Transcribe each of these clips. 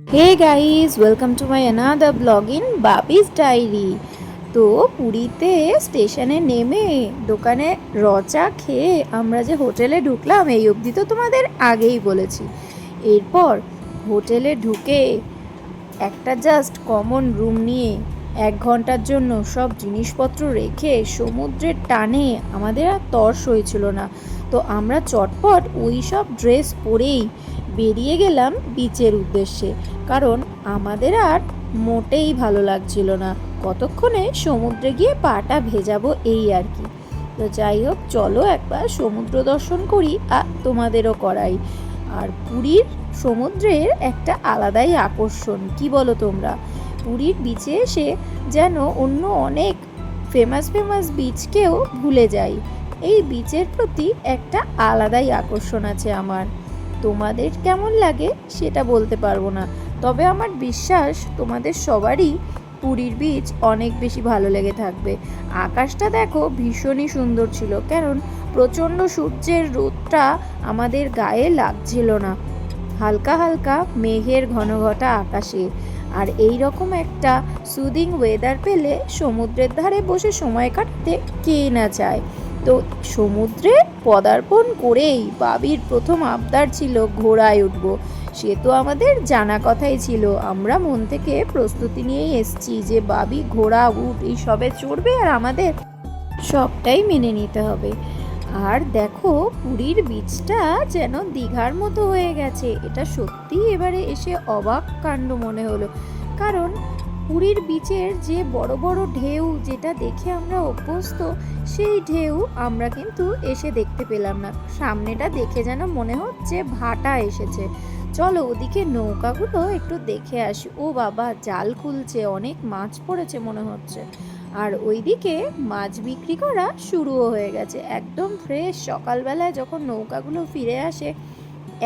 Hey guys, welcome to my another blog in Babi's diary. তো পুরীতে স্টেশনে নেমে দোকানে চা খেয়ে আমরা যে হোটেলে ঢুকলাম এই অবধি তো তোমাদের আগেই বলেছি। এরপর হোটেলে ঢুকে একটা জাস্ট কমন রুম নিয়ে 1 ঘন্টার জন্য সব জিনিসপত্র রেখে সমুদ্রের টানে আমাদের আর তর্স হয়েছিল না। তো আমরা চটপট ওই সব ড্রেস পরেই বেরিয়ে গেলাম বিচের উদ্দেশ্যে, কারণ আমাদের আর মোটেই ভালো লাগছিল না, কতক্ষণে সমুদ্রে গিয়ে পাটা ভেজাবো এই আর কি। তো যাই হোক, চলো একবার সমুদ্র দর্শন করি আর তোমাদেরও করাই। আর পুরীর সমুদ্রের একটা আলাদাই আকর্ষণ, কি বলো তোমরা? পুরীর বিচে এসে যেন অন্য অনেক ফেমাস ফেমাস বিচকেও ভুলে যাই। এই বিচের প্রতি একটা আলাদাই আকর্ষণ আছে আমার। তোমাদের কেমন লাগে সেটা বলতে পারবো না, তবে আমার বিশ্বাস তোমাদের সবারই পুরীর বিচ অনেক বেশি ভালো লেগে থাকবে। আকাশটা দেখো ভীষণই সুন্দর ছিল, কারণ প্রচণ্ড সূর্যের রোদটা আমাদের গায়ে লাগছিল না, হালকা হালকা মেঘের ঘনঘটা আকাশে। আর এই রকম একটা সুদিং ওয়েদার পেলে সমুদ্রের ধারে বসে সময় কাটাতে কে না চায়। তো সমুদ্রে পদার্পণ করেই বাবির প্রথম আবদার ছিল ঘোড়ায় উঠব। সে তো আমাদের জানা কথাই ছিল, আমরা মন থেকে প্রস্তুতি নিয়েই এসছি যে বাবি ঘোড়া উট এই সবে চড়বে আর আমাদের সবটাই মেনে নিতে হবে। আর দেখো পুরীর বিচটা যেন দীঘার মতো হয়ে গেছে, এটা সত্যি এবারে এসে অবাক কাণ্ড মনে হলো। কারণ পুরীর বিচের যে বড় বড় ঢেউ যেটা দেখে আমরা অভ্যস্ত, সেই ঢেউ আমরা কিন্তু এসে দেখতে পেলাম না। সামনেটা দেখে যেন মনে হচ্ছে ভাটা এসেছে। চলো ওদিকে নৌকাগুলো একটু দেখে আসি। ও বাবা, জাল খুলছে, অনেক মাছ পড়েছে মনে হচ্ছে। আর ওইদিকে মাছ বিক্রি করা শুরুও হয়ে গেছে, একদম ফ্রেশ সকালবেলায় যখন নৌকাগুলো ফিরে আসে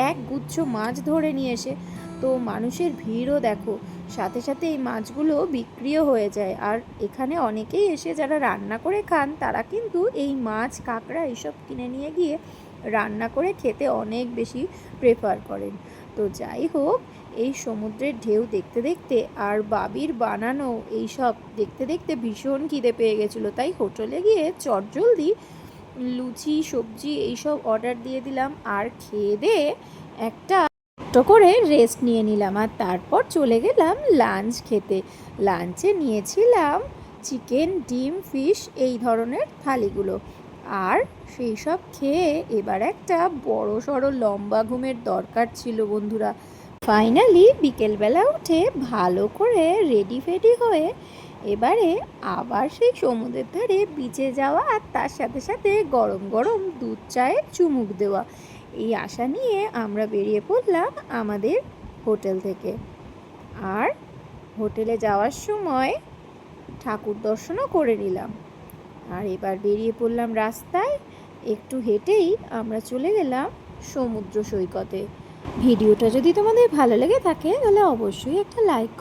এক গুচ্ছ মাছ ধরে নিয়ে এসে। তো মানুষের ভিড়ও দেখো, সাথে সাথে এই মাছগুলো বিক্রিও হয়ে যায়। আর এখানে অনেকেই এসে যারা রান্না করে খান তারা কিন্তু এই মাছ কাঁকড়া এইসব কিনে নিয়ে গিয়ে রান্না করে খেতে অনেক বেশি প্রেফার করেন। তো যাই হোক, এই সমুদ্রের ঢেউ দেখতে দেখতে আর বাবির বানানো এই সব দেখতে দেখতে ভীষণ খিদে পেয়ে গেছিলো, তাই হোটেলে গিয়ে চটজলদি লুচি সবজি এইসব অর্ডার দিয়ে দিলাম আর খেয়ে দিয়ে একটা করে রেস্ট নিয়ে নিলাম। আর তারপর চলে গেলাম লাঞ্চ খেতে। লাঞ্চে নিয়েছিলাম চিকেন, ডিম, ফিশ এই ধরনের থালিগুলো। আর সেই সব খেয়ে এবার একটা বড় সড়ো লম্বা ঘুমের দরকার ছিল বন্ধুরা। ফাইনালি বিকেলবেলা উঠে ভালো করে রেডি ফেডি হয়ে এবারে আবার সেই সমুদ্রের ধারে বিচে যাওয়া আর তার সাথে সাথে গরম গরম দুধ চায়ে চুমুক দেওয়া, এই আশা নিয়ে আমরা বেরিয়ে পড়লাম আমাদের হোটেল থেকে। আর হোটেলে যাওয়ার সময় ঠাকুর দর্শনও করে নিলাম। আর এবার বেরিয়ে পড়লাম রাস্তায়, একটু হেঁটেই আমরা চলে গেলাম সমুদ্র সৈকতে। ভিডিওটা যদি তোমাদের ভালো লেগে থাকে তাহলে অবশ্যই একটা লাইক